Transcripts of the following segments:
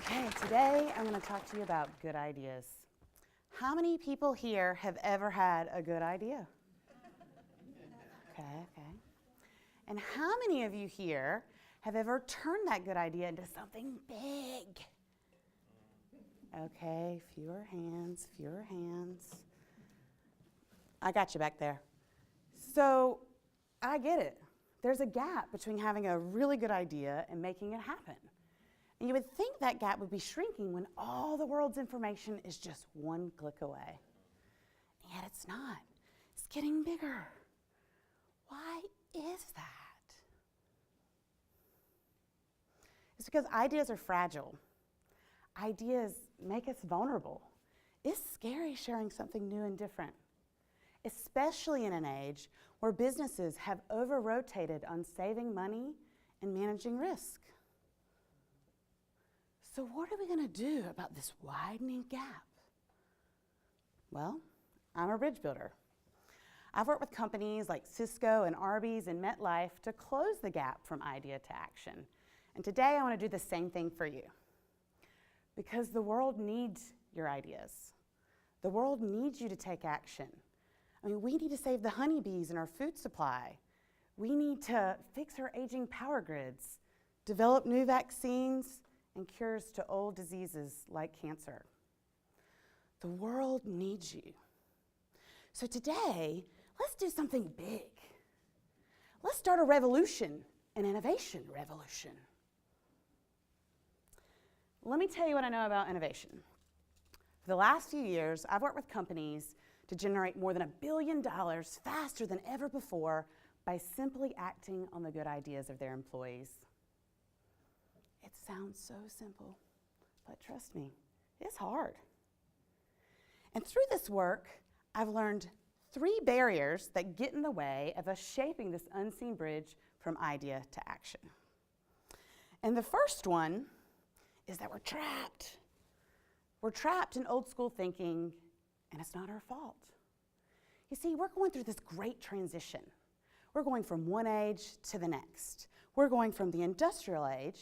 Okay, today I'm going to talk to you about good ideas. How many people here have ever had a good idea? Okay. And how many of you here have ever turned that good idea into something big? Okay, fewer hands. I got you back there. So, I get it. There's a gap between having a really good idea and making it happen. And you would think that gap would be shrinking when all the world's information is just one click away. And yet it's not. It's getting bigger. Why is that? It's because ideas are fragile. Ideas make us vulnerable. It's scary sharing something new and different, especially in an age where businesses have over-rotated on saving money and managing risk. So what are we going to do about this widening gap? Well, I'm a bridge builder. I've worked with companies like Cisco and Arby's and MetLife to close the gap from idea to action. And today I want to do the same thing for you. Because the world needs your ideas. The world needs you to take action. I mean, we need to save the honeybees in our food supply. We need to fix our aging power grids, develop new vaccines, and cures to old diseases like cancer. The world needs you. So today, let's do something big. Let's start a revolution, an innovation revolution. Let me tell you what I know about innovation. For the last few years, I've worked with companies to generate more than $1 billion faster than ever before by simply acting on the good ideas of their employees. It sounds so simple, but trust me, it's hard. And through this work, I've learned 3 barriers that get in the way of us shaping this unseen bridge from idea to action. And the first one is that we're trapped. We're trapped in old school thinking, and it's not our fault. You see, we're going through this great transition. We're going from one age to the next. We're going from the industrial age,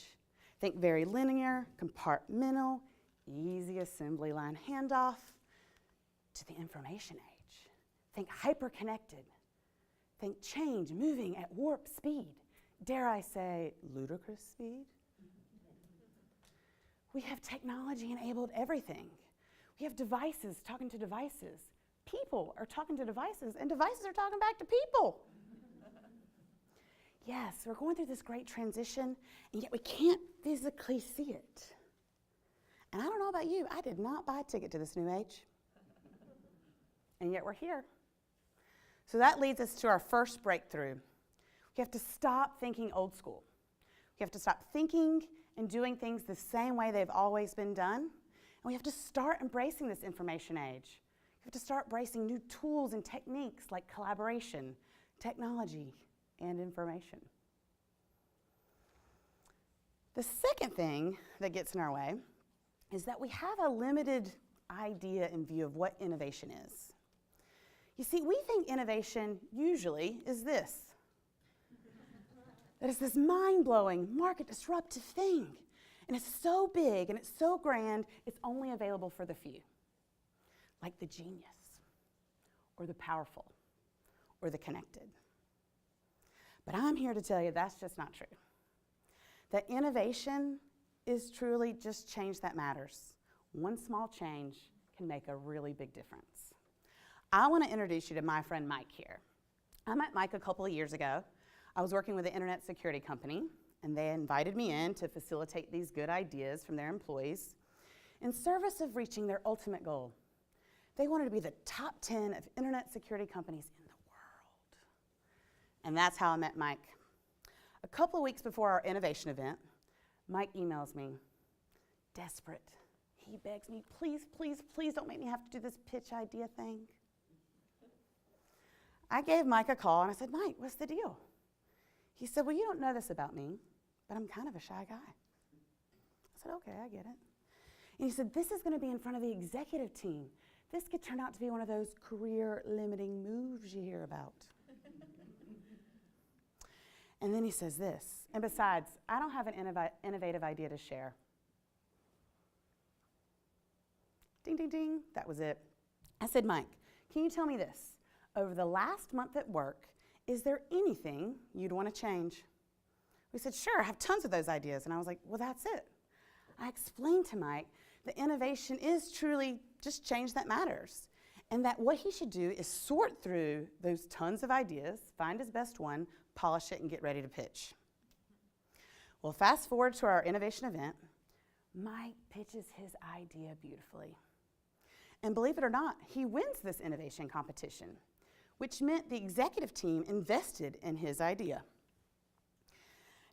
think very linear, compartmental, easy assembly line handoff, to the information age. Think hyper-connected. Think change moving at warp speed. Dare I say, ludicrous speed? We have technology-enabled everything. We have devices talking to devices. People are talking to devices, and devices are talking back to people. Yes, we're going through this great transition, and yet we can't physically see it. And I don't know about you, I did not buy a ticket to this new age. And yet we're here. So that leads us to our first breakthrough. We have to stop thinking old school. We have to stop thinking and doing things the same way they've always been done. And we have to start embracing this information age. We have to start embracing new tools and techniques like collaboration, technology, and information. The second thing that gets in our way is that we have a limited idea in view of what innovation is. You see, we think innovation usually is this. That it's this mind-blowing, market-disruptive thing. And it's so big and it's so grand, it's only available for the few. Like the genius, or the powerful, or the connected. But I'm here to tell you that's just not true. That innovation is truly just change that matters. One small change can make a really big difference. I want to introduce you to my friend Mike here. I met Mike a couple of years ago. I was working with an internet security company, and they invited me in to facilitate these good ideas from their employees in service of reaching their ultimate goal. They wanted to be the top 10 of internet security companies in the world. And that's how I met Mike. A couple of weeks before our innovation event, Mike emails me, desperate. He begs me, please, please, please don't make me have to do this pitch idea thing. I gave Mike a call and I said, Mike, what's the deal? He said, well, you don't know this about me, but I'm kind of a shy guy. I said, okay, I get it. And he said, this is going to be in front of the executive team. This could turn out to be one of those career-limiting moves you hear about. And then he says this, and besides, I don't have an innovative idea to share. Ding, ding, ding. That was it. I said, Mike, can you tell me this? Over the last month at work, is there anything you'd want to change? We said, sure, I have tons of those ideas. And I was like, well, that's it. I explained to Mike that innovation is truly just change that matters. And that what he should do is sort through those tons of ideas, find his best one, polish it, and get ready to pitch. Well, fast forward to our innovation event. Mike pitches his idea beautifully. And believe it or not, he wins this innovation competition, which meant the executive team invested in his idea.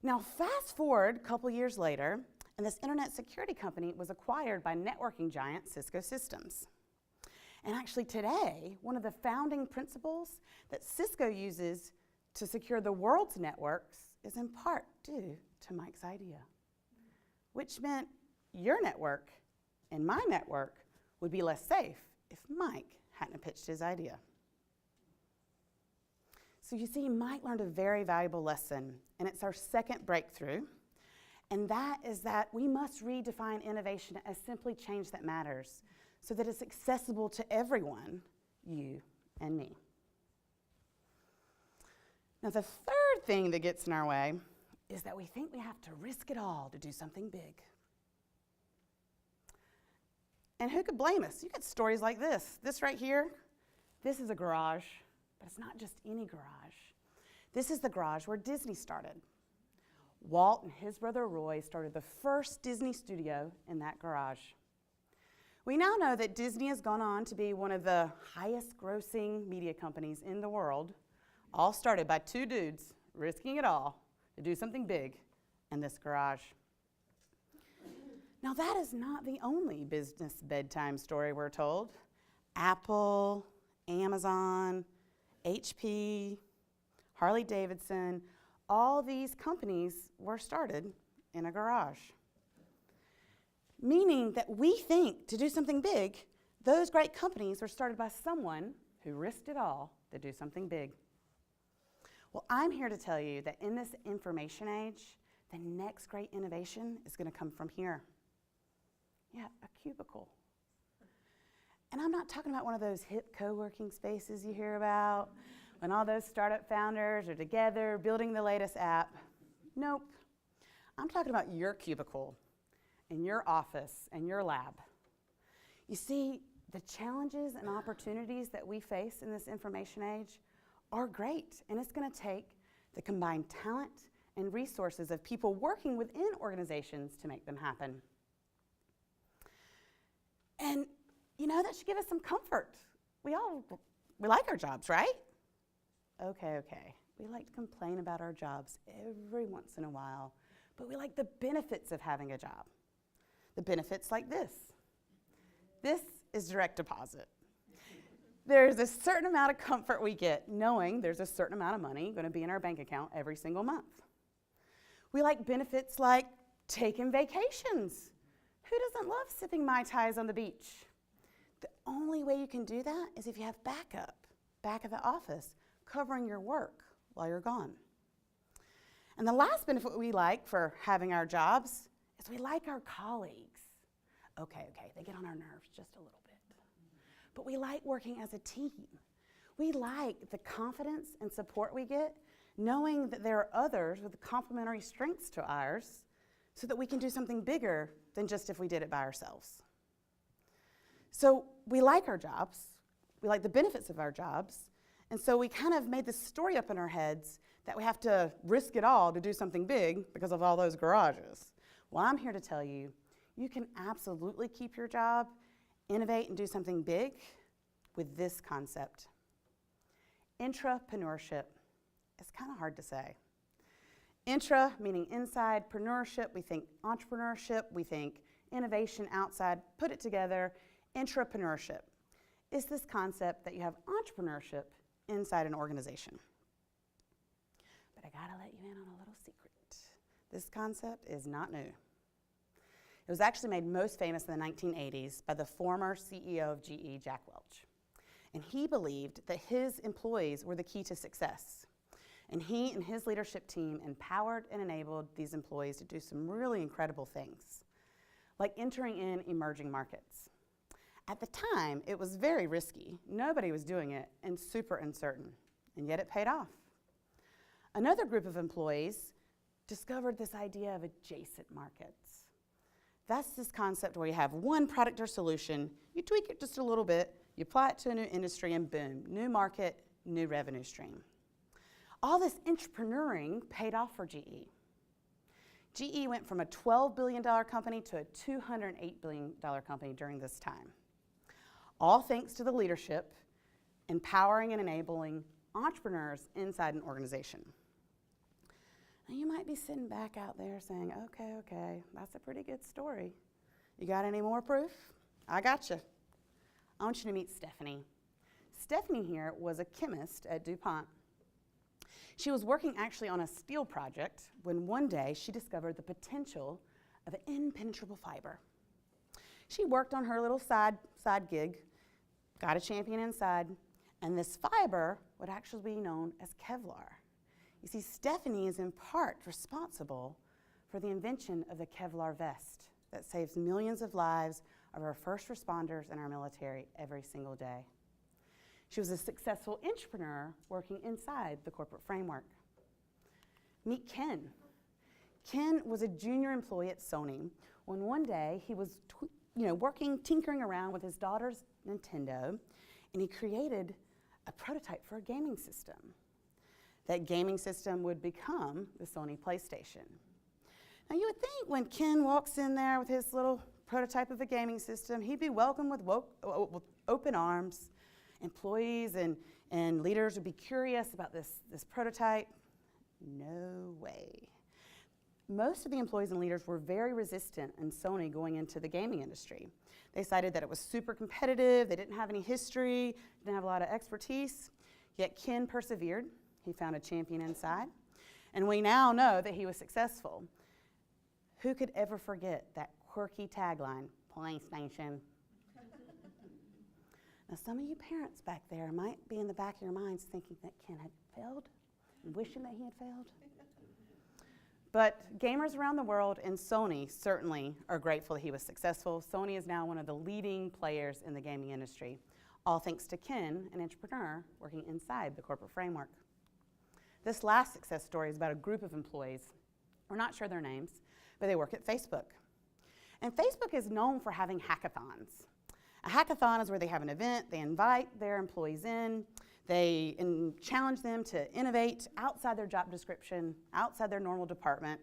Now, fast forward a couple years later, and this internet security company was acquired by networking giant Cisco Systems. And actually today, one of the founding principles that Cisco uses to secure the world's networks is in part due to Mike's idea, which meant your network and my network would be less safe if Mike hadn't pitched his idea. So you see, Mike learned a very valuable lesson, and it's our second breakthrough, and that is that we must redefine innovation as simply change that matters so that it's accessible to everyone, you and me. Now, the third thing that gets in our way is that we think we have to risk it all to do something big. And who could blame us? You get stories like this. This right here, this is a garage, but it's not just any garage. This is the garage where Disney started. Walt and his brother Roy started the first Disney studio in that garage. We now know that Disney has gone on to be one of the highest grossing media companies in the world, all started by two dudes risking it all to do something big in this garage. Now, that is not the only business bedtime story we're told. Apple, Amazon, HP, Harley Davidson, all these companies were started in a garage. Meaning that we think to do something big, those great companies were started by someone who risked it all to do something big. Well, I'm here to tell you that in this information age, the next great innovation is going to come from here. Yeah, a cubicle. And I'm not talking about one of those hip co-working spaces you hear about when all those startup founders are together building the latest app. Nope. I'm talking about your cubicle in your office and your lab. You see, the challenges and opportunities that we face in this information age are great, and it's going to take the combined talent and resources of people working within organizations to make them happen. And you know, that should give us some comfort. We like our jobs, right? Okay. We like to complain about our jobs every once in a while, but we like the benefits of having a job. The benefits like this. This is direct deposit. There's a certain amount of comfort we get knowing there's a certain amount of money going to be in our bank account every single month. We like benefits like taking vacations. Who doesn't love sipping Mai Tais on the beach? The only way you can do that is if you have backup, back of the office, covering your work while you're gone. And the last benefit we like for having our jobs is we like our colleagues. Okay, they get on our nerves just a little bit. But we like working as a team. We like the confidence and support we get knowing that there are others with complementary strengths to ours so that we can do something bigger than just if we did it by ourselves. So we like our jobs, we like the benefits of our jobs, and so we kind of made this story up in our heads that we have to risk it all to do something big because of all those garages. Well, I'm here to tell you, you can absolutely keep your job, innovate and do something big with this concept. Intrapreneurship. It's kind of hard to say. Intra meaning inside, preneurship, we think entrepreneurship, we think innovation outside, put it together. Intrapreneurship is this concept that you have entrepreneurship inside an organization. But I gotta let you in on a little secret. This concept is not new. It was actually made most famous in the 1980s by the former CEO of GE, Jack Welch. And he believed that his employees were the key to success. And he and his leadership team empowered and enabled these employees to do some really incredible things, like entering in emerging markets, At the time, it was very risky. Nobody was doing it and super uncertain, and yet it paid off. Another group of employees discovered this idea of adjacent markets. That's this concept where you have one product or solution, you tweak it just a little bit, you apply it to a new industry, and boom, new market, new revenue stream. All this entrepreneuring paid off for GE. GE went from a $12 billion company to a $208 billion company during this time. All thanks to the leadership, empowering and enabling entrepreneurs inside an organization. Now you might be sitting back out there saying, okay, that's a pretty good story. You got any more proof? I got you. I want you to meet Stephanie. Stephanie here was a chemist at DuPont. She was working actually on a steel project when one day she discovered the potential of an impenetrable fiber. She worked on her little side gig, got a champion inside, and this fiber would actually be known as Kevlar. You see, Stephanie is in part responsible for the invention of the Kevlar vest that saves millions of lives of our first responders and our military every single day. She was a successful entrepreneur working inside the corporate framework. Meet Ken. Ken was a junior employee at Sony when one day he was tinkering around with his daughter's Nintendo, and he created a prototype for a gaming system. That gaming system would become the Sony PlayStation. Now you would think when Ken walks in there with his little prototype of a gaming system, he'd be welcomed with open arms. Employees and leaders would be curious about this prototype. No way. Most of the employees and leaders were very resistant in Sony going into the gaming industry. They cited that it was super competitive, they didn't have any history, didn't have a lot of expertise, yet Ken persevered. He found a champion inside, and we now know that he was successful. Who could ever forget that quirky tagline, PlayStation? Now, some of you parents back there might be in the back of your minds thinking that Ken had failed and wishing that he had failed. But gamers around the world and Sony certainly are grateful that he was successful. Sony is now one of the leading players in the gaming industry, all thanks to Ken, an entrepreneur working inside the corporate framework. This last success story is about a group of employees. We're not sure their names, but they work at Facebook. And Facebook is known for having hackathons. A hackathon is where they have an event, they invite their employees in, they challenge them to innovate outside their job description, outside their normal department,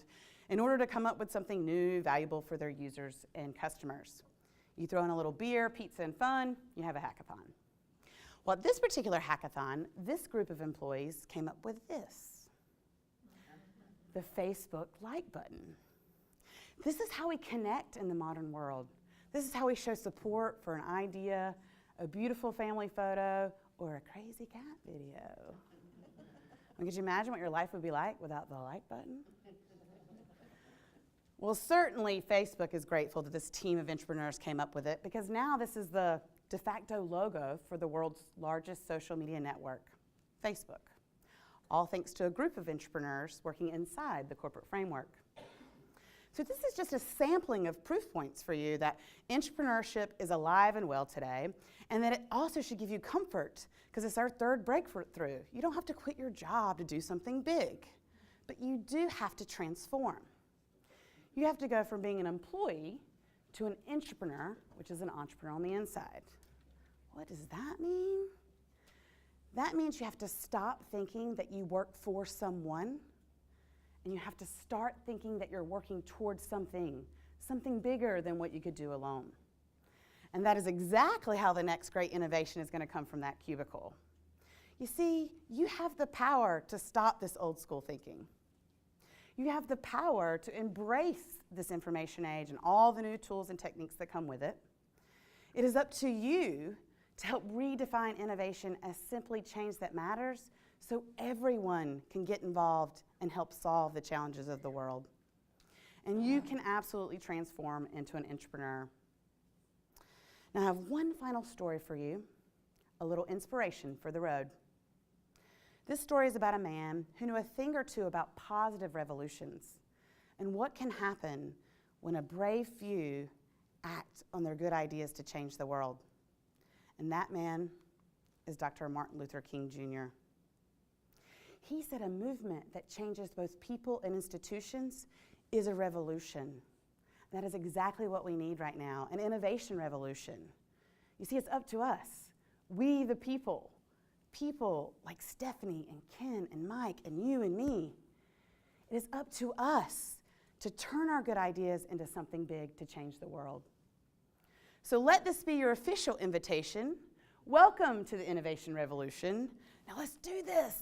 in order to come up with something new, valuable for their users and customers. You throw in a little beer, pizza, and fun, you have a hackathon. Well, at this particular hackathon, this group of employees came up with this, the Facebook like button. This is how we connect in the modern world. This is how we show support for an idea, a beautiful family photo, or a crazy cat video. Could you imagine what your life would be like without the like button? Well, certainly Facebook is grateful that this team of entrepreneurs came up with it, because now this is the de facto logo for the world's largest social media network, Facebook. All thanks to a group of entrepreneurs working inside the corporate framework. So this is just a sampling of proof points for you that entrepreneurship is alive and well today, and that it also should give you comfort, because it's our third breakthrough. You don't have to quit your job to do something big, but you do have to transform. You have to go from being an employee to an entrepreneur, which is an entrepreneur on the inside. What does that mean? That means you have to stop thinking that you work for someone, and you have to start thinking that you're working towards something bigger than what you could do alone. And that is exactly how the next great innovation is going to come from that cubicle. You see, you have the power to stop this old school thinking. You have the power to embrace this information age and all the new tools and techniques that come with it. It is up to you to help redefine innovation as simply change that matters, so everyone can get involved and help solve the challenges of the world. And you can absolutely transform into an entrepreneur. Now I have one final story for you, a little inspiration for the road. This story is about a man who knew a thing or two about positive revolutions and what can happen when a brave few act on their good ideas to change the world. And that man is Dr. Martin Luther King Jr. He said a movement that changes both people and institutions is a revolution. That is exactly what we need right now, an innovation revolution. You see, it's up to us, we the people like Stephanie and Ken and Mike and you and me. It is up to us to turn our good ideas into something big to change the world. So let this be your official invitation. Welcome to the Innovation Revolution. Now let's do this.